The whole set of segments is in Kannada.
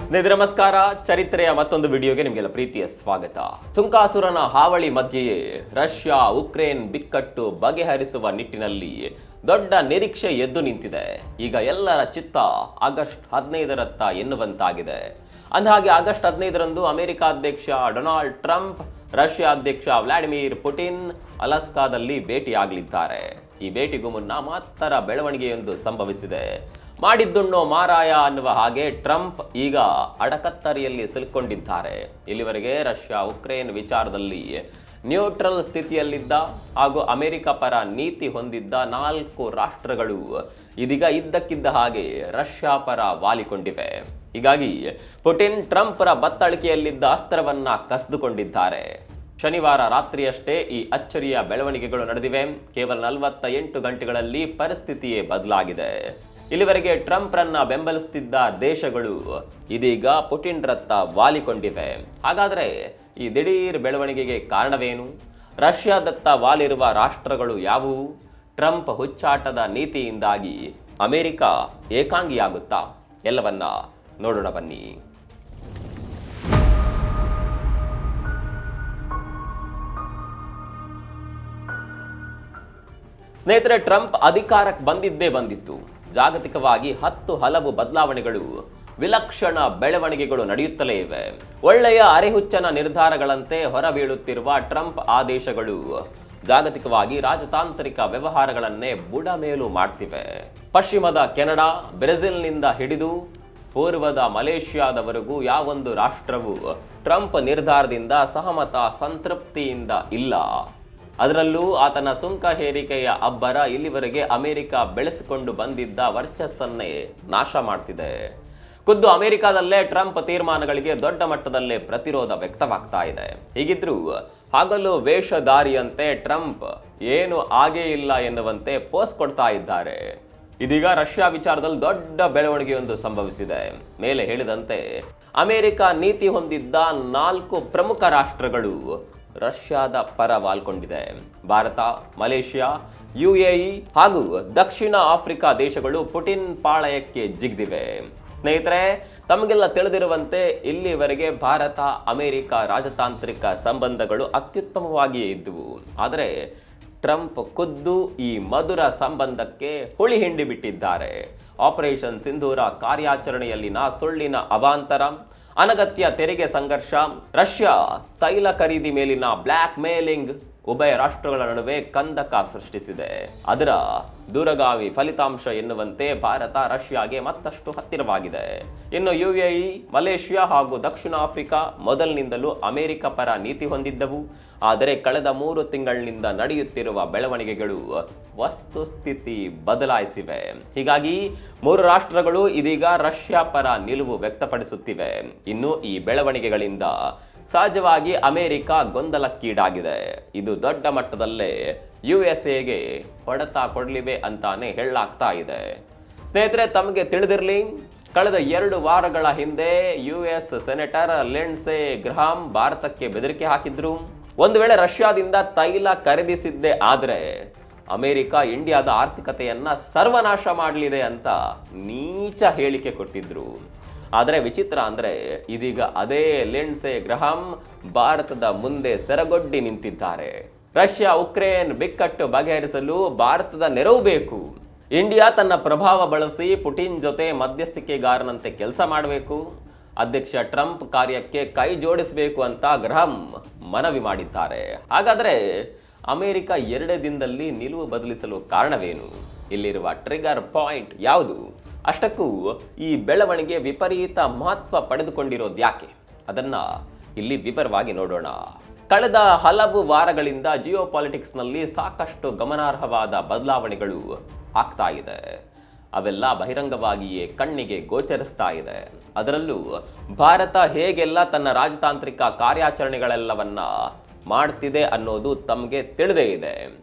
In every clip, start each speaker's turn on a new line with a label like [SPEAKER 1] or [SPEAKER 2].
[SPEAKER 1] ಸ್ನೇಹಿತರೆ ನಮಸ್ಕಾರ. ಚರಿತ್ರೆಯ ಮತ್ತೊಂದು ವಿಡಿಯೋಗೆ ನಿಮಗೆಲ್ಲ ಪ್ರೀತಿಯ ಸ್ವಾಗತ. ಸುಂಕಾಸುರನ ಹಾವಳಿ ಮಧ್ಯೆಯೇ ರಷ್ಯಾ ಉಕ್ರೇನ್ ಬಿಕ್ಕಟ್ಟು ಬಗೆಹರಿಸುವ ನಿಟ್ಟಿನಲ್ಲಿ ದೊಡ್ಡ ನಿರೀಕ್ಷೆ ಎದ್ದು ನಿಂತಿದೆ. ಈಗ ಎಲ್ಲರ ಚಿತ್ತ ಆಗಸ್ಟ್ 15ರತ್ತ ಎನ್ನುವಂತಾಗಿದೆ. ಅಂದಹಾಗೆ ಆಗಸ್ಟ್ 15ರಂದು ಅಮೆರಿಕ ಅಧ್ಯಕ್ಷ ಡೊನಾಲ್ಡ್ ಟ್ರಂಪ್ ರಷ್ಯಾ ಅಧ್ಯಕ್ಷ ವ್ಲಾಡಿಮಿರ್ ಪುಟಿನ್ ಅಲಾಸ್ಕಾದಲ್ಲಿ ಭೇಟಿಯಾಗಲಿದ್ದಾರೆ. ಈ ಭೇಟಿಗೂ ಮುನ್ನ ಮಹತ್ತರ ಬೆಳವಣಿಗೆಯೊಂದು ಸಂಭವಿಸಿದೆ. ಮಾಡಿದ್ದುಣ್ಣೋ ಮಾರಾಯ ಅನ್ನುವ ಹಾಗೆ ಟ್ರಂಪ್ ಈಗ ಅಡಕತ್ತರಿಯಲ್ಲಿ ಸಿಲುಕೊಂಡಿದ್ದಾರೆ. ಇಲ್ಲಿವರೆಗೆ ರಷ್ಯಾ ಉಕ್ರೇನ್ ವಿಚಾರದಲ್ಲಿ ನ್ಯೂಟ್ರಲ್ ಸ್ಥಿತಿಯಲ್ಲಿದ್ದ ಹಾಗೂ ಅಮೆರಿಕ ಪರ ನೀತಿ ಹೊಂದಿದ್ದ 4 ರಾಷ್ಟ್ರಗಳು ಇದೀಗ ಇದ್ದಕ್ಕಿದ್ದ ಹಾಗೆ ರಷ್ಯಾ ಪರ ವಾಲಿಕೊಂಡಿವೆ. ಹೀಗಾಗಿ ಪುಟಿನ್ ಟ್ರಂಪ್ರ ಬತ್ತಳಿಕೆಯಲ್ಲಿದ್ದ ಅಸ್ತ್ರವನ್ನ ಕಸಿದುಕೊಂಡಿದ್ದಾರೆ. ಶನಿವಾರ ರಾತ್ರಿಯಷ್ಟೇ ಈ ಅಚ್ಚರಿಯ ಬೆಳವಣಿಗೆಗಳು ನಡೆದಿವೆ. ಕೇವಲ 48 ಗಂಟೆಗಳಲ್ಲಿ ಪರಿಸ್ಥಿತಿಯೇ ಬದಲಾಗಿದೆ. ಇಲ್ಲಿವರೆಗೆ ಟ್ರಂಪ್ರನ್ನ ಬೆಂಬಲಿಸುತ್ತಿದ್ದ ದೇಶಗಳು ಇದೀಗ ಪುಟಿನ್ರತ್ತ ವಾಲಿಕೊಂಡಿವೆ. ಹಾಗಾದರೆ ಈ ದಿಢೀರ್ ಬೆಳವಣಿಗೆಗೆ ಕಾರಣವೇನು? ರಷ್ಯಾದತ್ತ ವಾಲಿರುವ ರಾಷ್ಟ್ರಗಳು ಯಾವುವು? ಟ್ರಂಪ್ ಹುಚ್ಚಾಟದ ನೀತಿಯಿಂದಾಗಿ ಅಮೆರಿಕ ಏಕಾಂಗಿಯಾಗುತ್ತಾ? ಎಲ್ಲವನ್ನ ನೋಡೋಣ ಬನ್ನಿ. ಸ್ನೇಹಿತರೆ, ಟ್ರಂಪ್ ಅಧಿಕಾರಕ್ಕೆ ಬಂದಿತ್ತು. ಜಾಗತಿಕವಾಗಿ ಹಲವು ಬದಲಾವಣೆಗಳು, ವಿಲಕ್ಷಣ ಬೆಳವಣಿಗೆಗಳು ನಡೆಯುತ್ತಲೇ ಇವೆ. ಒಳ್ಳೆಯ ಅರೆಹುಚ್ಚನ ನಿರ್ಧಾರಗಳಂತೆ ಹೊರಬೀಳುತ್ತಿರುವ ಟ್ರಂಪ್ ಆದೇಶಗಳು ಜಾಗತಿಕವಾಗಿ ರಾಜತಾಂತ್ರಿಕ ವ್ಯವಹಾರಗಳನ್ನೇ ಬುಡಮೇಲು ಮಾಡ್ತಿವೆ. ಪಶ್ಚಿಮದ ಕೆನಡಾ, ಬ್ರೆಜಿಲ್ನಿಂದ ಹಿಡಿದು ಪೂರ್ವದ ಮಲೇಷ್ಯಾದವರೆಗೂ ಯಾವೊಂದು ರಾಷ್ಟ್ರವು ಟ್ರಂಪ್ ನಿರ್ಧಾರದಿಂದ ಸಹಮತ ಸಂತೃಪ್ತಿಯಿಂದ ಇಲ್ಲ. ಅದರಲ್ಲೂ ಆತನ ಸುಂಕ ಹೇರಿಕೆಯ ಅಬ್ಬರ ಇಲ್ಲಿವರೆಗೆ ಅಮೆರಿಕ ಬೆಳೆಸಿಕೊಂಡು ಬಂದಿದ್ದ ವರ್ಚಸ್ಸನ್ನೇ ನಾಶ ಮಾಡ್ತಿದೆ. ಖುದ್ದು ಅಮೆರಿಕದಲ್ಲೇ ಟ್ರಂಪ್ ತೀರ್ಮಾನಗಳಿಗೆ ದೊಡ್ಡ ಮಟ್ಟದಲ್ಲೇ ಪ್ರತಿರೋಧ ವ್ಯಕ್ತವಾಗ್ತಾ ಇದೆ. ಹೀಗಿದ್ರೂ ಹಗಲು ವೇಷಧಾರಿಯಂತೆ ಟ್ರಂಪ್ ಏನು ಆಗೇ ಇಲ್ಲ ಎನ್ನುವಂತೆ ಪೋಸ್ ಕೊಡ್ತಾ ಇದ್ದಾರೆ. ಇದೀಗ ರಷ್ಯಾ ವಿಚಾರದಲ್ಲಿ ದೊಡ್ಡ ಬೆಳವಣಿಗೆಯೊಂದು ಸಂಭವಿಸಿದೆ. ಮೇಲೆ ಹೇಳಿದಂತೆ ಅಮೆರಿಕ ನೀತಿ ಹೊಂದಿದ್ದ 4 ಪ್ರಮುಖ ರಾಷ್ಟ್ರಗಳು ರಷ್ಯಾದ ಪರ ವಾಲ್ಕೊಂಡಿದೆ. ಭಾರತ, ಮಲೇಷ್ಯಾ, UAE ಹಾಗೂ ದಕ್ಷಿಣ ಆಫ್ರಿಕಾ ದೇಶಗಳು ಪುಟಿನ್ ಪಾಳಯಕ್ಕೆ ಜಿಗಿದಿವೆ. ಸ್ನೇಹಿತರೆ, ತಮಗೆಲ್ಲ ತಿಳಿದಿರುವಂತೆ ಇಲ್ಲಿವರೆಗೆ ಭಾರತ ಅಮೆರಿಕ ರಾಜತಾಂತ್ರಿಕ ಸಂಬಂಧಗಳು ಅತ್ಯುತ್ತಮವಾಗಿಯೇ ಇದ್ದವು. ಆದರೆ ಟ್ರಂಪ್ ಖುದ್ದು ಈ ಮಧುರ ಸಂಬಂಧಕ್ಕೆ ಹುಳಿ ಹಿಂಡಿ ಬಿಟ್ಟಿದ್ದಾರೆ. ಆಪರೇಷನ್ ಸಿಂಧೂರ ಕಾರ್ಯಾಚರಣೆಯಲ್ಲಿನ ಸುಳ್ಳಿನ ಅವಾಂತರ, ಅನಗತ್ಯ ತೆರಿಗೆ ಸಂಘರ್ಷ, ರಷ್ಯಾ ತೈಲ ಖರೀದಿ ಮೇಲಿನ ಬ್ಲ್ಯಾಕ್ ಮೇಲಿಂಗ್ ಉಭಯ ರಾಷ್ಟ್ರಗಳ ನಡುವೆ ಕಂದಕ ಸೃಷ್ಟಿಸಿದೆ. ಅದರ ದೂರಗಾವಿ ಫಲಿತಾಂಶ ಎನ್ನುವಂತೆ ಭಾರತ ರಷ್ಯಾಗೆ ಮತ್ತಷ್ಟು ಹತ್ತಿರವಾಗಿದೆ. ಇನ್ನು UAE, ಮಲೇಷ್ಯಾ ಹಾಗೂ ದಕ್ಷಿಣ ಆಫ್ರಿಕಾ ಮೊದಲಿನಿಂದಲೂ ಅಮೆರಿಕ ಪರ ನೀತಿ ಹೊಂದಿದ್ದವು. ಆದರೆ ಕಳೆದ 3 ತಿಂಗಳಿನಿಂದ ನಡೆಯುತ್ತಿರುವ ಬೆಳವಣಿಗೆಗಳು ವಸ್ತುಸ್ಥಿತಿ ಬದಲಾಯಿಸಿವೆ. ಹೀಗಾಗಿ 3 ರಾಷ್ಟ್ರಗಳು ಇದೀಗ ರಷ್ಯಾ ಪರ ನಿಲುವು ವ್ಯಕ್ತಪಡಿಸುತ್ತಿವೆ. ಇನ್ನು ಈ ಬೆಳವಣಿಗೆಗಳಿಂದ ಸಹಜವಾಗಿ ಅಮೆರಿಕ ಗೊಂದಲಕ್ಕೀಡಾಗಿದೆ. ಇದು ದೊಡ್ಡ ಮಟ್ಟದಲ್ಲೇ USAಗೆ ಹೊಡೆತ ಕೊಡಲಿವೆ ಅಂತಾನೆ ಹೇಳಲಾಗ್ತಾ ಇದೆ. ಸ್ನೇಹಿತರೆ, ತಮಗೆ ತಿಳಿದಿರಲಿ, ಕಳೆದ 2 ವಾರಗಳ ಹಿಂದೆ US ಸೆನೆಟರ್ ಲಿಂಡ್ಸೆ ಗ್ರಹಾಂ ಭಾರತಕ್ಕೆ ಬೆದರಿಕೆ ಹಾಕಿದ್ರು. ಒಂದು ವೇಳೆ ರಷ್ಯಾದಿಂದ ತೈಲ ಖರೀದಿಸಿದ್ದೇ ಆದರೆ ಅಮೆರಿಕ ಇಂಡಿಯಾದ ಆರ್ಥಿಕತೆಯನ್ನ ಸರ್ವನಾಶ ಮಾಡಲಿದೆ ಅಂತ ನೀಚ ಹೇಳಿಕೆ ಕೊಟ್ಟಿದ್ರು. ಆದರೆ ವಿಚಿತ್ರ ಅಂದ್ರೆ ಇದೀಗ ಅದೇ ಲಿಂಡ್ಸೆ ಗ್ರಹಾಂ ಭಾರತದ ಮುಂದೆ ಸೆರಗೊಡ್ಡಿ ನಿಂತಿದ್ದಾರೆ. ರಷ್ಯಾ ಉಕ್ರೇನ್ ಬಿಕ್ಕಟ್ಟು ಬಗೆಹರಿಸಲು ಭಾರತದ ನೆರವು ಬೇಕು. ಇಂಡಿಯಾ ತನ್ನ ಪ್ರಭಾವ ಬಳಸಿ ಪುಟಿನ್ ಜೊತೆ ಮಧ್ಯಸ್ಥಿಕೆಗಾರನಂತೆ ಕೆಲಸ ಮಾಡಬೇಕು. ಅಧ್ಯಕ್ಷ ಟ್ರಂಪ್ ಕಾರ್ಯಕ್ಕೆ ಕೈ ಜೋಡಿಸಬೇಕು ಅಂತ ಗ್ರಹಾಂ ಮನವಿ ಮಾಡಿದ್ದಾರೆ. ಹಾಗಾದ್ರೆ ಅಮೆರಿಕ 2 ದಿನದಲ್ಲಿ ನಿಲುವು ಬದಲಿಸಲು ಕಾರಣವೇನು? ಇಲ್ಲಿರುವ ಟ್ರಿಗರ್ ಪಾಯಿಂಟ್ ಯಾವುದು? ಅಷ್ಟಕ್ಕೂ ಈ ಬೆಳವಣಿಗೆ ವಿಪರೀತ ಮಹತ್ವ ಪಡೆದುಕೊಂಡಿರೋದು ಯಾಕೆ? ಅದನ್ನ ಇಲ್ಲಿ ವಿವರವಾಗಿ ನೋಡೋಣ. ಕಳೆದ ಹಲವು ವಾರಗಳಿಂದ ಜಿಯೋಪಾಲಿಟಿಕ್ಸ್ನಲ್ಲಿ ಸಾಕಷ್ಟು ಗಮನಾರ್ಹವಾದ ಬದಲಾವಣೆಗಳು ಆಗ್ತಾ ಇದೆ. ಅವೆಲ್ಲ ಬಹಿರಂಗವಾಗಿಯೇ ಕಣ್ಣಿಗೆ ಗೋಚರಿಸ್ತಾ ಇದೆ. ಅದರಲ್ಲೂ ಭಾರತ ಹೇಗೆಲ್ಲ ತನ್ನ ರಾಜತಾಂತ್ರಿಕ ಕಾರ್ಯಾಚರಣೆಗಳೆಲ್ಲವನ್ನ ಮಾಡ್ತಿದೆ ಅನ್ನೋದು ತಮಗೆ ತಿಳಿದೇ ಇದೆ.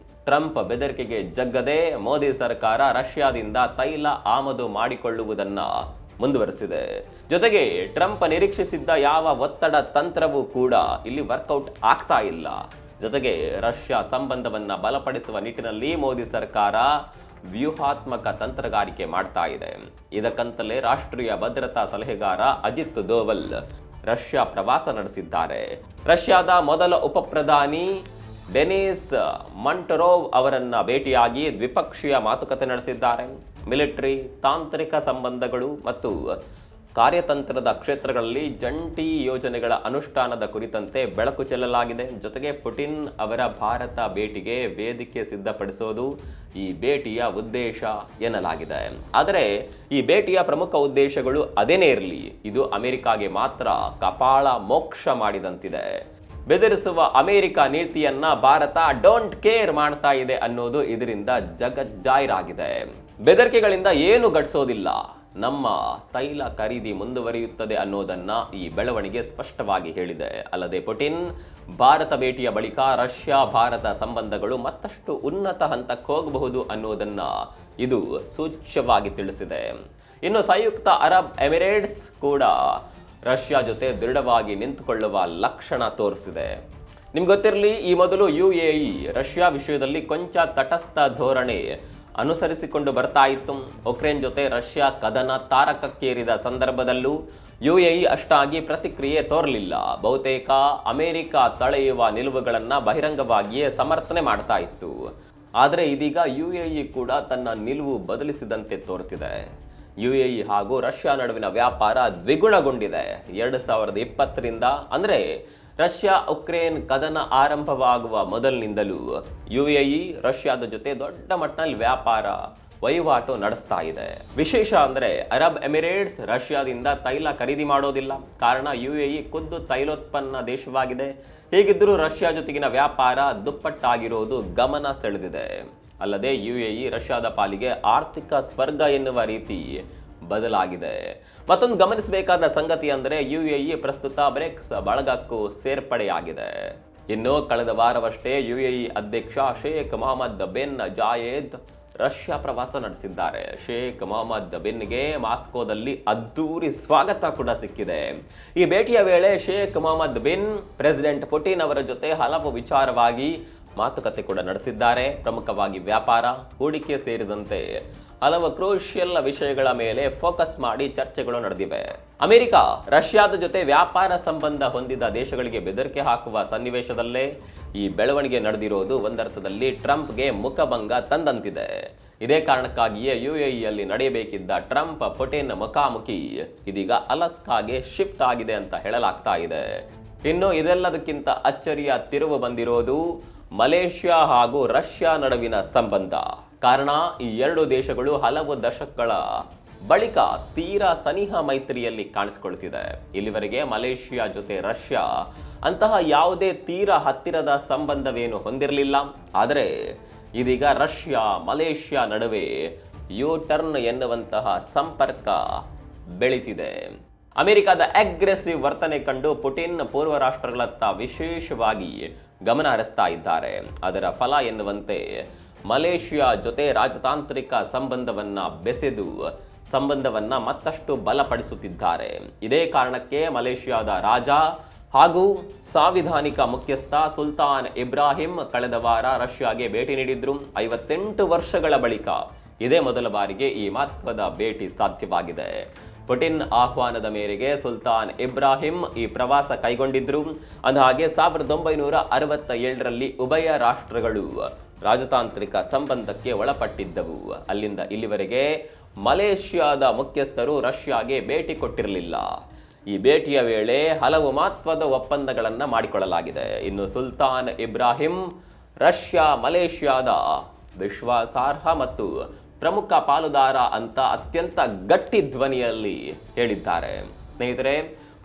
[SPEAKER 1] ಟ್ರಂಪ್ ಬೆದರಿಕೆಗೆ ಜಗ್ಗದೆ ಮೋದಿ ಸರ್ಕಾರ ರಷ್ಯಾದಿಂದ ತೈಲ ಆಮದು ಮಾಡಿಕೊಳ್ಳುವುದನ್ನ ಮುಂದುವರೆಸಿದೆ. ಜೊತೆಗೆ ಟ್ರಂಪ್ ನಿರೀಕ್ಷಿಸಿದ್ದ ಯಾವ ಒತ್ತಡ ತಂತ್ರವೂ ಕೂಡ ಇಲ್ಲಿ ವರ್ಕೌಟ್ ಆಗ್ತಾ ಇಲ್ಲ. ಜೊತೆಗೆ ರಷ್ಯಾ ಸಂಬಂಧವನ್ನ ಬಲಪಡಿಸುವ ನಿಟ್ಟಿನಲ್ಲಿ ಮೋದಿ ಸರ್ಕಾರ ವ್ಯೂಹಾತ್ಮಕ ತಂತ್ರಗಾರಿಕೆ ಮಾಡ್ತಾ ಇದೆ. ಇದಕ್ಕಂತಲೇ ರಾಷ್ಟ್ರೀಯ ಭದ್ರತಾ ಸಲಹೆಗಾರ ಅಜಿತ್ ದೋವಲ್ ರಷ್ಯಾ ಪ್ರವಾಸ ನಡೆಸಿದ್ದಾರೆ. ರಷ್ಯಾದ ಮೊದಲ ಉಪಪ್ರಧಾನಿ ಡೆನಿಸ್ ಮಂಟರೋವ್ ಅವರನ್ನ ಭೇಟಿಯಾಗಿ ದ್ವಿಪಕ್ಷೀಯ ಮಾತುಕತೆ ನಡೆಸಿದ್ದಾರೆ. ಮಿಲಿಟರಿ, ತಾಂತ್ರಿಕ ಸಂಬಂಧಗಳು ಮತ್ತು ಕಾರ್ಯತಂತ್ರದ ಕ್ಷೇತ್ರಗಳಲ್ಲಿ ಜಂಟಿ ಯೋಜನೆಗಳ ಅನುಷ್ಠಾನದ ಕುರಿತಂತೆ ಬೆಳಕು ಚೆಲ್ಲಲಾಗಿದೆ. ಜೊತೆಗೆ ಪುಟಿನ್ ಅವರ ಭಾರತ ಭೇಟಿಗೆ ವೇದಿಕೆ ಸಿದ್ಧಪಡಿಸೋದು ಈ ಭೇಟಿಯ ಉದ್ದೇಶ ಎನ್ನಲಾಗಿದೆ. ಆದರೆ ಈ ಭೇಟಿಯ ಪ್ರಮುಖ ಉದ್ದೇಶಗಳು ಅದೇನೇ ಇರಲಿ, ಇದು ಅಮೆರಿಕಾಗೆ ಮಾತ್ರ ಕಪಾಳ ಮೋಕ್ಷ ಮಾಡಿದಂತಿದೆ. ಬೆದರಿಸುವ ಅಮೆರಿಕ ನೀತಿಯನ್ನ ಭಾರತ ಡೋಂಟ್ ಕೇರ್ ಮಾಡ್ತಾ ಇದೆ ಅನ್ನೋದು ಇದರಿಂದ ಜಗಜ್ಜಾಹಿರಾಗಿದೆ. ಬೆದರಿಕೆಗಳಿಂದ ಏನು ಘಟಿಸೋದಿಲ್ಲ, ನಮ್ಮ ತೈಲ ಖರೀದಿ ಮುಂದುವರಿಯುತ್ತದೆ ಅನ್ನೋದನ್ನ ಈ ಬೆಳವಣಿಗೆ ಸ್ಪಷ್ಟವಾಗಿ ಹೇಳಿದೆ. ಅಲ್ಲದೆ ಪುಟಿನ್ ಭಾರತ ಭೇಟಿಯ ಬಳಿಕ ರಷ್ಯಾ ಭಾರತ ಸಂಬಂಧಗಳು ಮತ್ತಷ್ಟು ಉನ್ನತ ಹಂತಕ್ಕೆ ಹೋಗಬಹುದು ಅನ್ನೋದನ್ನ ಇದು ಸೂಚ್ಯವಾಗಿ ತಿಳಿಸಿದೆ. ಇನ್ನು ಸಂಯುಕ್ತ ಅರಬ್ ಎಮಿರೇಟ್ಸ್ ಕೂಡ ರಷ್ಯಾ ಜೊತೆ ದೃಢವಾಗಿ ನಿಂತುಕೊಳ್ಳುವ ಲಕ್ಷಣ ತೋರಿಸಿದೆ. ನಿಮ್ಗೆ ಗೊತ್ತಿರಲಿ, ಈ ಮೊದಲು UAE ರಷ್ಯಾ ವಿಷಯದಲ್ಲಿ ಕೊಂಚ ತಟಸ್ಥ ಧೋರಣೆ ಅನುಸರಿಸಿಕೊಂಡು ಬರ್ತಾ ಇತ್ತು. ಉಕ್ರೇನ್ ಜೊತೆ ರಷ್ಯಾ ಕದನ ತಾರಕಕ್ಕೇರಿದ ಸಂದರ್ಭದಲ್ಲೂ UAE ಅಷ್ಟಾಗಿ ಪ್ರತಿಕ್ರಿಯೆ ತೋರಲಿಲ್ಲ. ಬಹುತೇಕ ಅಮೆರಿಕ ತಳೆಯುವ ನಿಲುವುಗಳನ್ನು ಬಹಿರಂಗವಾಗಿಯೇ ಸಮರ್ಥನೆ ಮಾಡ್ತಾ ಇತ್ತು. ಆದರೆ ಇದೀಗ UAE ಕೂಡ ತನ್ನ ನಿಲುವು ಬದಲಿಸಿದಂತೆ ತೋರುತ್ತಿದೆ. UAE ಹಾಗೂ ರಷ್ಯಾ ನಡುವಿನ ವ್ಯಾಪಾರ ದ್ವಿಗುಣಗೊಂಡಿದೆ. 2020ರಿಂದ ಅಂದರೆ ರಷ್ಯಾ ಉಕ್ರೇನ್ ಕದನ ಆರಂಭವಾಗುವ ಮೊದಲಿನಿಂದಲೂ UAE ರಷ್ಯಾದ ಜೊತೆ ದೊಡ್ಡ ಮಟ್ಟದಲ್ಲಿ ವ್ಯಾಪಾರ ವಹಿವಾಟು ನಡೆಸ್ತಾ ಇದೆ. ವಿಶೇಷ ಅಂದರೆ ಅರಬ್ ಎಮಿರೇಟ್ಸ್ ರಷ್ಯಾದಿಂದ ತೈಲ ಖರೀದಿ ಮಾಡೋದಿಲ್ಲ. ಕಾರಣ UAE ಖುದ್ದು ತೈಲೋತ್ಪನ್ನ ದೇಶವಾಗಿದೆ. ಹೀಗಿದ್ದರೂ ರಷ್ಯಾ ಜೊತೆಗಿನ ವ್ಯಾಪಾರ ದುಪ್ಪಟ್ಟಾಗಿರೋದು ಗಮನ ಸೆಳೆದಿದೆ. ಅಲ್ಲದೆ UAE ರಷ್ಯಾದ ಪಾಲಿಗೆ ಆರ್ಥಿಕ ಸ್ವರ್ಗ ಎನ್ನುವ ರೀತಿ ಬದಲಾಗಿದೆ. ಮತ್ತೊಂದು ಗಮನಿಸಬೇಕಾದ ಸಂಗತಿ ಅಂದರೆ UAE ಪ್ರಸ್ತುತ ಬ್ರಿಕ್ಸ್ ಬಳಗಕ್ಕೂ ಸೇರ್ಪಡೆಯಾಗಿದೆ. ಇನ್ನು ಕಳೆದ ವಾರವಷ್ಟೇ UAE ಅಧ್ಯಕ್ಷ ಶೇಖ್ ಮೊಹಮ್ಮದ್ ಬಿನ್ ಜಾಯೆದ್ ರಷ್ಯಾ ಪ್ರವಾಸ ನಡೆಸಿದ್ದಾರೆ. ಶೇಖ್ ಮೊಹಮ್ಮದ್ ಬಿನ್ಗೆ ಮಾಸ್ಕೋದಲ್ಲಿ ಅದ್ದೂರಿ ಸ್ವಾಗತ ಕೂಡ ಸಿಕ್ಕಿದೆ. ಈ ಭೇಟಿಯ ವೇಳೆ Sheikh Mohammed bin president Putin ಅವರ ಜೊತೆ ಹಲವು ವಿಚಾರವಾಗಿ ಮಾತುಕತೆ ಕೂಡ ನಡೆಸಿದ್ದಾರೆ. ಪ್ರಮುಖವಾಗಿ ವ್ಯಾಪಾರ, ಹೂಡಿಕೆ ಸೇರಿದಂತೆ ಹಲವು ಕ್ರೂಷಿಯಲ್ ವಿಷಯಗಳ ಮೇಲೆ ಫೋಕಸ್ ಮಾಡಿ ಚರ್ಚೆಗಳು ನಡೆದಿವೆ. ಅಮೆರಿಕ ರಷ್ಯಾದ ಜೊತೆ ವ್ಯಾಪಾರ ಸಂಬಂಧ ಹೊಂದಿದ ದೇಶಗಳಿಗೆ ಬೆದರಿಕೆ ಹಾಕುವ ಸನ್ನಿವೇಶದಲ್ಲೇ ಈ ಬೆಳವಣಿಗೆ ನಡೆದಿರೋದು ಒಂದರ್ಥದಲ್ಲಿ ಟ್ರಂಪ್ಗೆ ಮುಖಭಂಗ ತಂದಂತಿದೆ. ಇದೇ ಕಾರಣಕ್ಕಾಗಿಯೇ UAEಯಲ್ಲಿ ನಡೆಯಬೇಕಿದ್ದ ಟ್ರಂಪ್ ಪುಟಿನ್ ಮುಖಾಮುಖಿ ಇದೀಗ ಅಲಾಸ್ಕಾಗೆ ಶಿಫ್ಟ್ ಆಗಿದೆ ಅಂತ ಹೇಳಲಾಗ್ತಾ ಇದೆ. ಇನ್ನು ಇದೆಲ್ಲದಕ್ಕಿಂತ ಅಚ್ಚರಿಯ ತಿರುವು ಬಂದಿರೋದು ಮಲೇಷ್ಯಾ ಹಾಗೂ ರಷ್ಯಾ ನಡುವಿನ ಸಂಬಂಧ. ಕಾರಣ ಈ ಎರಡು ದೇಶಗಳು ಹಲವು ದಶಕಗಳ ಬಳಿಕ ತೀರಾ ಸನಿಹ ಮೈತ್ರಿಯಲ್ಲಿ ಕಾಣಿಸಿಕೊಳ್ತಿದೆ. ಇಲ್ಲಿವರೆಗೆ ಮಲೇಷ್ಯಾ ಜೊತೆ ರಷ್ಯಾ ಅಂತಹ ಯಾವುದೇ ತೀರಾ ಹತ್ತಿರದ ಸಂಬಂಧವೇನು ಹೊಂದಿರಲಿಲ್ಲ. ಆದರೆ ಇದೀಗ ರಷ್ಯಾ ಮಲೇಷ್ಯಾ ನಡುವೆ ಟರ್ನ್ ಎನ್ನುವಂತಹ ಸಂಪರ್ಕ ಬೆಳೀತಿದೆ. ಅಮೆರಿಕದ ಅಗ್ರೆಸಿವ್ ವರ್ತನೆ ಕಂಡು ಪುಟಿನ್ ಪೂರ್ವ ರಾಷ್ಟ್ರಗಳತ್ತ ವಿಶೇಷವಾಗಿ ಗಮನ ಹರಿಸ್ತಾ ಇದ್ದಾರೆ. ಅದರ ಫಲ ಎನ್ನುವಂತೆ ಮಲೇಷ್ಯಾ ಜೊತೆ ರಾಜತಾಂತ್ರಿಕ ಸಂಬಂಧವನ್ನ ಬೆಸೆದು ಸಂಬಂಧವನ್ನ ಮತ್ತಷ್ಟು ಬಲಪಡಿಸುತ್ತಿದ್ದಾರೆ. ಇದೇ ಕಾರಣಕ್ಕೆ ಮಲೇಷ್ಯಾದ ರಾಜ ಹಾಗೂ ಸಾಂವಿಧಾನಿಕ ಮುಖ್ಯಸ್ಥ ಸುಲ್ತಾನ್ ಇಬ್ರಾಹಿಂ ಕಳೆದ ವಾರ ರಷ್ಯಾಗೆ ಭೇಟಿ ನೀಡಿದ್ರು. 58 ವರ್ಷಗಳ ಬಳಿಕ ಇದೇ ಮೊದಲ ಬಾರಿಗೆ ಈ ಮಹತ್ವದ ಭೇಟಿ ಸಾಧ್ಯವಾಗಿದೆ. ಪುಟಿನ್ ಆಹ್ವಾನದ ಮೇರೆಗೆ ಸುಲ್ತಾನ್ ಇಬ್ರಾಹಿಂ ಈ ಪ್ರವಾಸ ಕೈಗೊಂಡಿದ್ರು. ಅಂದಹಾಗೆ 1967ರಲ್ಲಿ ಉಭಯ ರಾಷ್ಟ್ರಗಳು ರಾಜತಾಂತ್ರಿಕ ಸಂಬಂಧಕ್ಕೆ ಒಳಪಟ್ಟಿದ್ದವು. ಅಲ್ಲಿಂದ ಇಲ್ಲಿವರೆಗೆ ಮಲೇಷ್ಯಾದ ಮುಖ್ಯಸ್ಥರು ರಷ್ಯಾಗೆ ಭೇಟಿ ಕೊಟ್ಟಿರಲಿಲ್ಲ. ಈ ಭೇಟಿಯ ವೇಳೆ ಹಲವು ಮಹತ್ವದ ಒಪ್ಪಂದಗಳನ್ನು ಮಾಡಿಕೊಳ್ಳಲಾಗಿದೆ. ಇನ್ನು ಸುಲ್ತಾನ್ ಇಬ್ರಾಹಿಂ ರಷ್ಯಾ ಮಲೇಷ್ಯಾದ ವಿಶ್ವಾಸಾರ್ಹ ಮತ್ತು ಪ್ರಮುಖ ಪಾಲುದಾರ ಅಂತ ಅತ್ಯಂತ ಗಟ್ಟಿ ಧ್ವನಿಯಲ್ಲಿ ಹೇಳಿದ್ದಾರೆ. ಸ್ನೇಹಿತರೆ,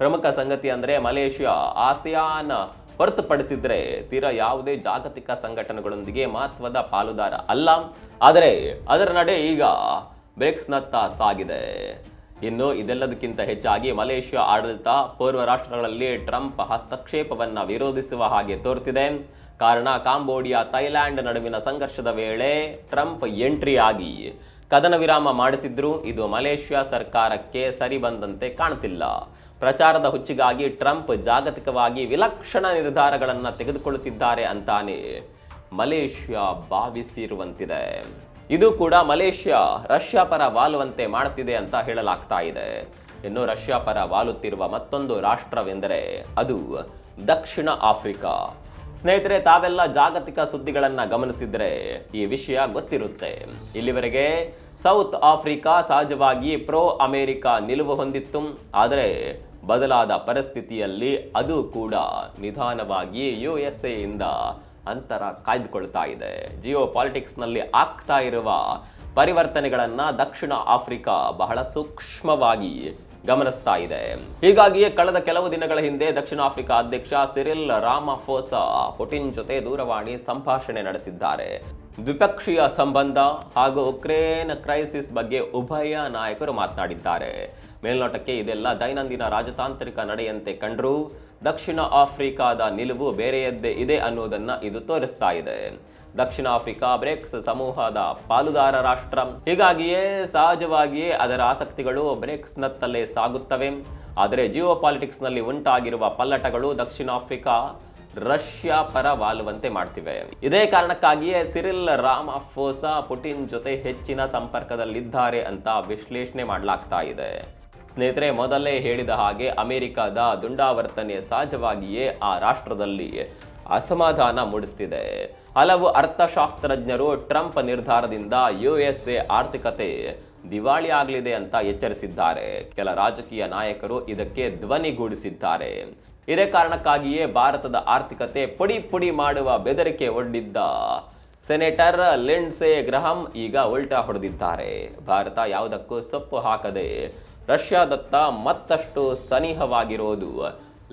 [SPEAKER 1] ಪ್ರಮುಖ ಸಂಗತಿ ಅಂದರೆ ಮಲೇಷ್ಯಾ ಆಸಿಯಾನ್ ಹೊರತುಪಡಿಸಿದ್ರೆ ತೀರಾ ಯಾವುದೇ ಜಾಗತಿಕ ಸಂಘಟನೆಗಳೊಂದಿಗೆ ಮಹತ್ವದ ಪಾಲುದಾರ ಅಲ್ಲ. ಆದರೆ ಅದರ ನಡೆ ಈಗ ಬ್ರಿಕ್ಸ್ನತ್ತ ಸಾಗಿದೆ. ಇನ್ನು ಇದೆಲ್ಲದಕ್ಕಿಂತ ಹೆಚ್ಚಾಗಿ ಮಲೇಷ್ಯಾ ಆಡಳಿತ ಪೂರ್ವ ರಾಷ್ಟ್ರಗಳಲ್ಲಿ ಟ್ರಂಪ್ ಹಸ್ತಕ್ಷೇಪವನ್ನು ವಿರೋಧಿಸುವ ಹಾಗೆ ತೋರುತ್ತಿದೆ. ಕಾರಣ ಕಾಂಬೋಡಿಯಾ ಥೈಲ್ಯಾಂಡ್ ನಡುವಿನ ಸಂಘರ್ಷದ ವೇಳೆ ಟ್ರಂಪ್ ಎಂಟ್ರಿ ಆಗಿ ಕದನ ವಿರಾಮ ಮಾಡಿಸಿದ್ರು. ಇದು ಮಲೇಷ್ಯಾ ಸರ್ಕಾರಕ್ಕೆ ಸರಿ ಬಂದಂತೆ ಕಾಣುತ್ತಿಲ್ಲ. ಪ್ರಚಾರದ ಹುಚ್ಚಿಗಾಗಿ ಟ್ರಂಪ್ ಜಾಗತಿಕವಾಗಿ ವಿಲಕ್ಷಣ ನಿರ್ಧಾರಗಳನ್ನು ತೆಗೆದುಕೊಳ್ಳುತ್ತಿದ್ದಾರೆ ಅಂತಾನೆ ಮಲೇಷ್ಯಾ ಭಾವಿಸಿರುವಂತಿದೆ. ಇದು ಕೂಡ ಮಲೇಷ್ಯಾ ರಷ್ಯಾ ಪರ ವಾಲುವಂತೆ ಮಾಡುತ್ತಿದೆ ಅಂತ ಹೇಳಲಾಗ್ತಾ ಇದೆ. ಇನ್ನು ರಷ್ಯಾ ಪರ ವಾಲುತ್ತಿರುವ ಮತ್ತೊಂದು ರಾಷ್ಟ್ರವೆಂದರೆ ಅದು ದಕ್ಷಿಣ ಆಫ್ರಿಕಾ. ಸ್ನೇಹಿತರೆ, ತಾವೆಲ್ಲ ಜಾಗತಿಕ ಸುದ್ದಿಗಳನ್ನ ಗಮನಿಸಿದ್ರೆ ಈ ವಿಷಯ ಗೊತ್ತಿರುತ್ತೆ. ಇಲ್ಲಿವರೆಗೆ ಸೌತ್ ಆಫ್ರಿಕಾ ಸಹಜವಾಗಿ ಪ್ರೋ ಅಮೆರಿಕ ನಿಲುವು ಹೊಂದಿತ್ತು. ಆದರೆ ಬದಲಾದ ಪರಿಸ್ಥಿತಿಯಲ್ಲಿ ಅದು ಕೂಡ ನಿಧಾನವಾಗಿ USA ಇಂದ ಅಂತರ ಕಾಯ್ದುಕೊಳ್ತಾ ಇದೆ. ಜಿಯೋ ಪಾಲಿಟಿಕ್ಸ್ನಲ್ಲಿ ಆಗ್ತಾ ಇರುವ ಪರಿವರ್ತನೆಗಳನ್ನ ದಕ್ಷಿಣ ಆಫ್ರಿಕಾ ಬಹಳ ಸೂಕ್ಷ್ಮವಾಗಿ ಗಮನಿಸ್ತಾ ಇದೆ. ಹೀಗಾಗಿಯೇ ಕಳೆದ ಕೆಲವು ದಿನಗಳ ಹಿಂದೆ ದಕ್ಷಿಣ ಆಫ್ರಿಕಾ ಅಧ್ಯಕ್ಷ ಸಿರಿಲ್ ರಾಮಾಫೋಸಾ ಪುಟಿನ್ ಜೊತೆ ದೂರವಾಣಿ ಸಂಭಾಷಣೆ ನಡೆಸಿದ್ದಾರೆ. ದ್ವಿಪಕ್ಷೀಯ ಸಂಬಂಧ ಹಾಗೂ ಉಕ್ರೇನ್ ಕ್ರೈಸಿಸ್ ಬಗ್ಗೆ ಉಭಯ ನಾಯಕರು ಮಾತನಾಡಿದ್ದಾರೆ. ಮೇಲ್ನೋಟಕ್ಕೆ ಇದೆಲ್ಲ ದೈನಂದಿನ ರಾಜತಾಂತ್ರಿಕ ನಡೆಯಂತೆ ಕಂಡ್ರೂ ದಕ್ಷಿಣ ಆಫ್ರಿಕಾದ ನಿಲುವು ಬೇರೆಯದ್ದೇ ಇದೆ ಅನ್ನೋದನ್ನ ಇದು ತೋರಿಸ್ತಾ ಇದೆ. ದಕ್ಷಿಣ ಆಫ್ರಿಕಾ ಬ್ರಿಕ್ಸ್ ಸಮೂಹದ ಪಾಲುದಾರ ರಾಷ್ಟ್ರ. ಹೀಗಾಗಿಯೇ ಸಹಜವಾಗಿಯೇ ಅದರ ಆಸಕ್ತಿಗಳು ಬ್ರಿಕ್ಸ್ ನತ್ತಲ್ಲೇ ಸಾಗುತ್ತವೆ. ಆದರೆ ಜಿಯೋ ಪಾಲಿಟಿಕ್ಸ್ ನಲ್ಲಿ ಉಂಟಾಗಿರುವ ಪಲ್ಲಟಗಳು ದಕ್ಷಿಣ ಆಫ್ರಿಕಾ ರಷ್ಯಾ ಪರ ವಾಲುವಂತೆ ಮಾಡ್ತಿವೆ. ಇದೇ ಕಾರಣಕ್ಕಾಗಿಯೇ ಸಿರಿಲ್ ರಾಮಾಫೋಸಾ ಪುಟಿನ್ ಜೊತೆ ಹೆಚ್ಚಿನ ಸಂಪರ್ಕದಲ್ಲಿದ್ದಾರೆ ಅಂತ ವಿಶ್ಲೇಷಣೆ ಮಾಡಲಾಗ್ತಾ ಇದೆ. ಸ್ನೇಹಿತರೆ, ಮೊದಲೇ ಹೇಳಿದ ಹಾಗೆ ಅಮೆರಿಕದ ದುಂಡಾವರ್ತನೆ ಸಹಜವಾಗಿಯೇ ಆ ರಾಷ್ಟ್ರದಲ್ಲಿ ಅಸಮಾಧಾನ ಮೂಡಿಸ್ತಿದೆ. ಹಲವು ಅರ್ಥಶಾಸ್ತ್ರಜ್ಞರು ಟ್ರಂಪ್ ನಿರ್ಧಾರದಿಂದ USA ಆರ್ಥಿಕತೆ ದಿವಾಳಿ ಆಗಲಿದೆ ಅಂತ ಎಚ್ಚರಿಸಿದ್ದಾರೆ. ಕೆಲ ರಾಜಕೀಯ ನಾಯಕರು ಇದಕ್ಕೆ ಧ್ವನಿಗೂಡಿಸಿದ್ದಾರೆ. ಇದೇ ಕಾರಣಕ್ಕಾಗಿಯೇ ಭಾರತದ ಆರ್ಥಿಕತೆ ಪುಡಿ ಪುಡಿ ಮಾಡುವ ಬೆದರಿಕೆ ಒಡ್ಡಿದ್ದ ಸೆನೆಟರ್ ಲಿಂಡ್ಸೆ ಗ್ರಹಂ ಈಗ ಉಲ್ಟಾ ಹೊಡೆದಿದ್ದಾರೆ. ಭಾರತ ಯಾವುದಕ್ಕೂ ಸೊಪ್ಪು ಹಾಕದೆ ರಷ್ಯಾದತ್ತ ಮತ್ತಷ್ಟು ಸನಿಹವಾಗಿರೋದು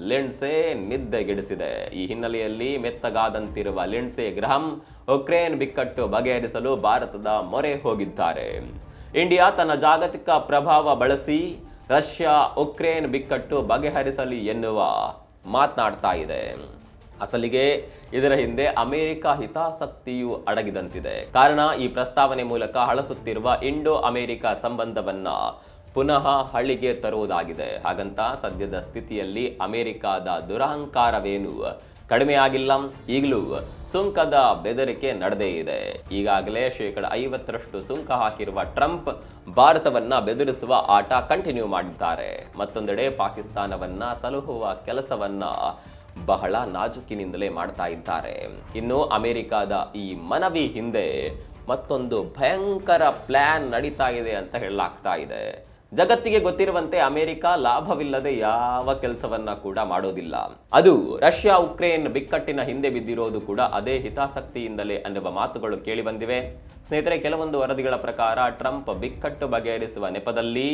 [SPEAKER 1] ಲಿಂಡ್ಸೆ ನಿದ್ದೆಗೆಡಿಸಿದೆ. ಈ ಹಿನ್ನೆಲೆಯಲ್ಲಿ ಮೆತ್ತಗಾದಂತಿರುವ ಲಿಂಡ್ಸೆ ಗ್ರಹಂ ಉಕ್ರೇನ್ ಬಿಕ್ಕಟ್ಟು ಬಗೆಹರಿಸಲು ಭಾರತದ ಮೊರೆ ಹೋಗಿದ್ದಾರೆ. ಇಂಡಿಯಾ ತನ್ನ ಜಾಗತಿಕ ಪ್ರಭಾವ ಬಳಸಿ ರಷ್ಯಾ ಉಕ್ರೇನ್ ಬಿಕ್ಕಟ್ಟು ಬಗೆಹರಿಸಲಿ ಎನ್ನುವ ಮಾತನಾಡ್ತಾ ಇದೆ. ಅಸಲಿಗೆ ಇದರ ಹಿಂದೆ ಅಮೆರಿಕ ಹಿತಾಸಕ್ತಿಯು ಅಡಗಿದಂತಿದೆ. ಕಾರಣ, ಈ ಪ್ರಸ್ತಾವನೆ ಮೂಲಕ ಹಳಸುತ್ತಿರುವ ಇಂಡೋ ಅಮೆರಿಕ ಸಂಬಂಧವನ್ನ ಪುನಃ ಹಳ್ಳಿಗೆ ತರುವುದಾಗಿದೆ. ಹಾಗಂತ ಸದ್ಯದ ಸ್ಥಿತಿಯಲ್ಲಿ ಅಮೆರಿಕದ ದುರಹಂಕಾರವೇನು ಕಡಿಮೆ ಆಗಿಲ್ಲ. ಈಗಲೂ ಸುಂಕದ ಬೆದರಿಕೆ ನಡೆದೇ ಇದೆ. ಈಗಾಗಲೇ 50% ಸುಂಕ ಹಾಕಿರುವ ಟ್ರಂಪ್ ಭಾರತವನ್ನ ಬೆದರಿಸುವ ಆಟ ಕಂಟಿನ್ಯೂ ಮಾಡಿದ್ದಾರೆ. ಮತ್ತೊಂದೆಡೆ ಪಾಕಿಸ್ತಾನವನ್ನ ಸಲಹುವ ಕೆಲಸವನ್ನ ಬಹಳ ನಾಜುಕಿನಿಂದಲೇ ಮಾಡ್ತಾ ಇದ್ದಾರೆ. ಇನ್ನು ಅಮೆರಿಕದ ಈ ಮನವಿ ಹಿಂದೆ ಮತ್ತೊಂದು ಭಯಂಕರ ಪ್ಲಾನ್ ನಡೀತಾ ಇದೆ ಅಂತ ಹೇಳಲಾಗ್ತಾ ಇದೆ. ಜಗತ್ತಿಗೆ ಗೊತ್ತಿರುವಂತೆ ಅಮೆರಿಕ ಲಾಭವಿಲ್ಲದೆ ಯಾವ ಕೆಲಸವನ್ನ ಕೂಡ ಮಾಡೋದಿಲ್ಲ. ಅದು ರಷ್ಯಾ ಉಕ್ರೇನ್ ಬಿಕ್ಕಟ್ಟಿನ ಹಿಂದೆ ಬಿದ್ದಿರೋದು ಕೂಡ ಅದೇ ಹಿತಾಸಕ್ತಿಯಿಂದಲೇ ಅನ್ನುವ ಮಾತುಗಳು ಕೇಳಿ ಬಂದಿವೆ. ಸ್ನೇಹಿತರೆ, ಕೆಲವೊಂದು ವರದಿಗಳ ಪ್ರಕಾರ ಟ್ರಂಪ್ ಬಿಕ್ಕಟ್ಟು ಬಗೆಹರಿಸುವ ನೆಪದಲ್ಲಿ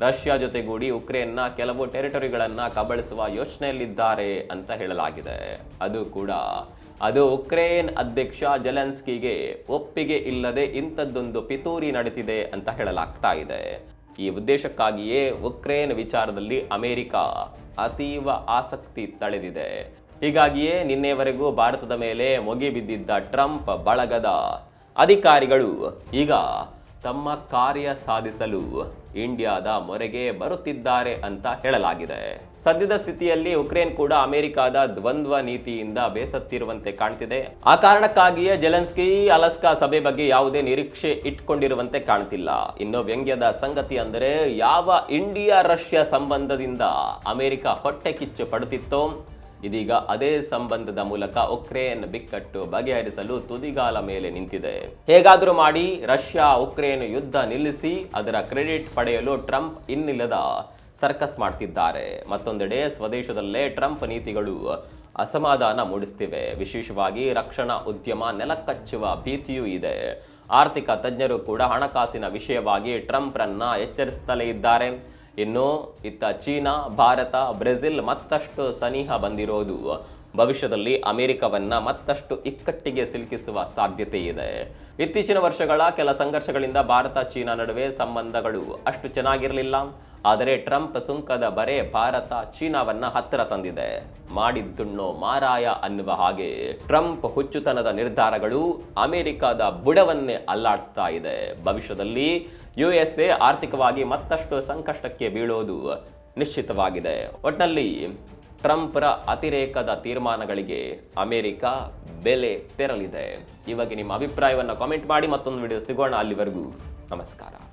[SPEAKER 1] ರಷ್ಯಾ ಜೊತೆಗೂಡಿ ಉಕ್ರೇನ್ನ ಕೆಲವು ಟೆರಿಟರಿಗಳನ್ನ ಕಬಳಿಸುವ ಯೋಚನೆಯಲ್ಲಿದ್ದಾರೆ ಅಂತ ಹೇಳಲಾಗಿದೆ. ಅದು ಉಕ್ರೇನ್ ಅಧ್ಯಕ್ಷ ಜೆಲೆನ್ಸ್ಕಿಗೆ ಒಪ್ಪಿಗೆ ಇಲ್ಲದೆ ಇಂಥದ್ದೊಂದು ಪಿತೂರಿ ನಡೀತಿದೆ ಅಂತ ಹೇಳಲಾಗ್ತಾ ಇದೆ. ಈ ಉದ್ದೇಶಕ್ಕಾಗಿಯೇ ಉಕ್ರೇನ್ ವಿಚಾರದಲ್ಲಿ ಅಮೆರಿಕ ಅತೀವ ಆಸಕ್ತಿ ತಳೆದಿದೆ. ಹೀಗಾಗಿಯೇ ನಿನ್ನೆವರೆಗೂ ಭಾರತದ ಮೇಲೆ ಮುಗಿಬಿದ್ದಿದ್ದ ಟ್ರಂಪ್ ಬಳಗದ ಅಧಿಕಾರಿಗಳು ಈಗ ತಮ್ಮ ಕಾರ್ಯ ಸಾಧಿಸಲು ಇಂಡಿಯಾದ ಮೊರೆಗೆ ಬರುತ್ತಿದ್ದಾರೆ ಅಂತ ಹೇಳಲಾಗಿದೆ. ಸದ್ಯದ ಸ್ಥಿತಿಯಲ್ಲಿ ಉಕ್ರೇನ್ ಕೂಡ ಅಮೆರಿಕದ ದ್ವಂದ್ವ ನೀತಿಯಿಂದ ಬೇಸತ್ತಿರುವಂತೆ ಕಾಣ್ತಿದೆ. ಆ ಕಾರಣಕ್ಕಾಗಿಯೇ ಜೆಲೆನ್ಸ್ಕಿ ಅಲಾಸ್ಕಾ ಸಭೆ ಬಗ್ಗೆ ಯಾವುದೇ ನಿರೀಕ್ಷೆ ಇಟ್ಕೊಂಡಿರುವಂತೆ ಕಾಣ್ತಿಲ್ಲ. ಇನ್ನು ವ್ಯಂಗ್ಯದ ಸಂಗತಿ ಅಂದರೆ, ಯಾವ ಇಂಡಿಯಾ ರಷ್ಯಾ ಸಂಬಂಧದಿಂದ ಅಮೆರಿಕ ಹೊಟ್ಟೆ ಕಿಚ್ಚು ಪಡುತ್ತಿತ್ತೋ ಇದೀಗ ಅದೇ ಸಂಬಂಧದ ಮೂಲಕ ಉಕ್ರೇನ್ ಬಿಕ್ಕಟ್ಟು ಬಗೆಹರಿಸಲು ತುದಿಗಾಲ ಮೇಲೆ ನಿಂತಿದೆ. ಹೇಗಾದರೂ ಮಾಡಿ ರಷ್ಯಾ ಉಕ್ರೇನ್ ಯುದ್ಧ ನಿಲ್ಲಿಸಿ ಅದರ ಕ್ರೆಡಿಟ್ ಪಡೆಯಲು ಟ್ರಂಪ್ ಇನ್ನಿಲ್ಲದ ಸರ್ಕಸ್ ಮಾಡ್ತಿದ್ದಾರೆ. ಮತ್ತೊಂದೆಡೆ ಸ್ವದೇಶದಲ್ಲೇ ಟ್ರಂಪ್ ನೀತಿಗಳು ಅಸಮಾಧಾನ ಮೂಡಿಸ್ತಿವೆ. ವಿಶೇಷವಾಗಿ ರಕ್ಷಣಾ ಉದ್ಯಮ ನೆಲಕಚ್ಚುವ ಭೀತಿಯೂ ಇದೆ. ಆರ್ಥಿಕ ತಜ್ಞರು ಕೂಡ ಹಣಕಾಸಿನ ವಿಷಯವಾಗಿ ಟ್ರಂಪ್ರನ್ನ ಎಚ್ಚರಿಸುತ್ತಲೇ ಇದ್ದಾರೆ. ಇನ್ನು ಇತ್ತ ಚೀನಾ, ಭಾರತ, ಬ್ರೆಜಿಲ್ ಮತ್ತಷ್ಟು ಸನಿಹ ಬಂದಿರೋದು ಭವಿಷ್ಯದಲ್ಲಿ ಅಮೆರಿಕವನ್ನ ಮತ್ತಷ್ಟು ಇಕ್ಕಟ್ಟಿಗೆ ಸಿಲುಕಿಸುವ ಸಾಧ್ಯತೆ ಇದೆ. ಇತ್ತೀಚಿನ ವರ್ಷಗಳ ಕೆಲ ಸಂಘರ್ಷಗಳಿಂದ ಭಾರತ ಚೀನಾ ನಡುವೆ ಸಂಬಂಧಗಳು ಅಷ್ಟು ಚೆನ್ನಾಗಿರಲಿಲ್ಲ. ಆದರೆ ಟ್ರಂಪ್ ಸುಂಕದ ಬರೆ ಭಾರತ ಚೀನಾವನ್ನ ಹತ್ತಿರ ತಂದಿದೆ. ಮಾಡಿದ್ದುಣ್ಣೋ ಮಾರಾಯ ಅನ್ನುವ ಹಾಗೆ ಟ್ರಂಪ್ ಹುಚ್ಚುತನದ ನಿರ್ಧಾರಗಳು ಅಮೆರಿಕದ ಬುಡವನ್ನೇ ಅಲ್ಲಾಡಿಸ್ತಾ ಇದೆ. ಭವಿಷ್ಯದಲ್ಲಿ USA ಆರ್ಥಿಕವಾಗಿ ಮತ್ತಷ್ಟು ಸಂಕಷ್ಟಕ್ಕೆ ಬೀಳೋದು ನಿಶ್ಚಿತವಾಗಿದೆ. ಒಟ್ಟಿನಲ್ಲಿ ಟ್ರಂಪ್ರ ಅತಿರೇಕದ ತೀರ್ಮಾನಗಳಿಗೆ ಅಮೆರಿಕ ಬೆಲೆ ತೆರಲಿದೆ. ಇವಾಗ ನಿಮ್ಮ ಅಭಿಪ್ರಾಯವನ್ನು ಕಾಮೆಂಟ್ ಮಾಡಿ. ಮತ್ತೊಂದು ವಿಡಿಯೋ ಸಿಗೋಣ. ಅಲ್ಲಿವರೆಗೂ ನಮಸ್ಕಾರ.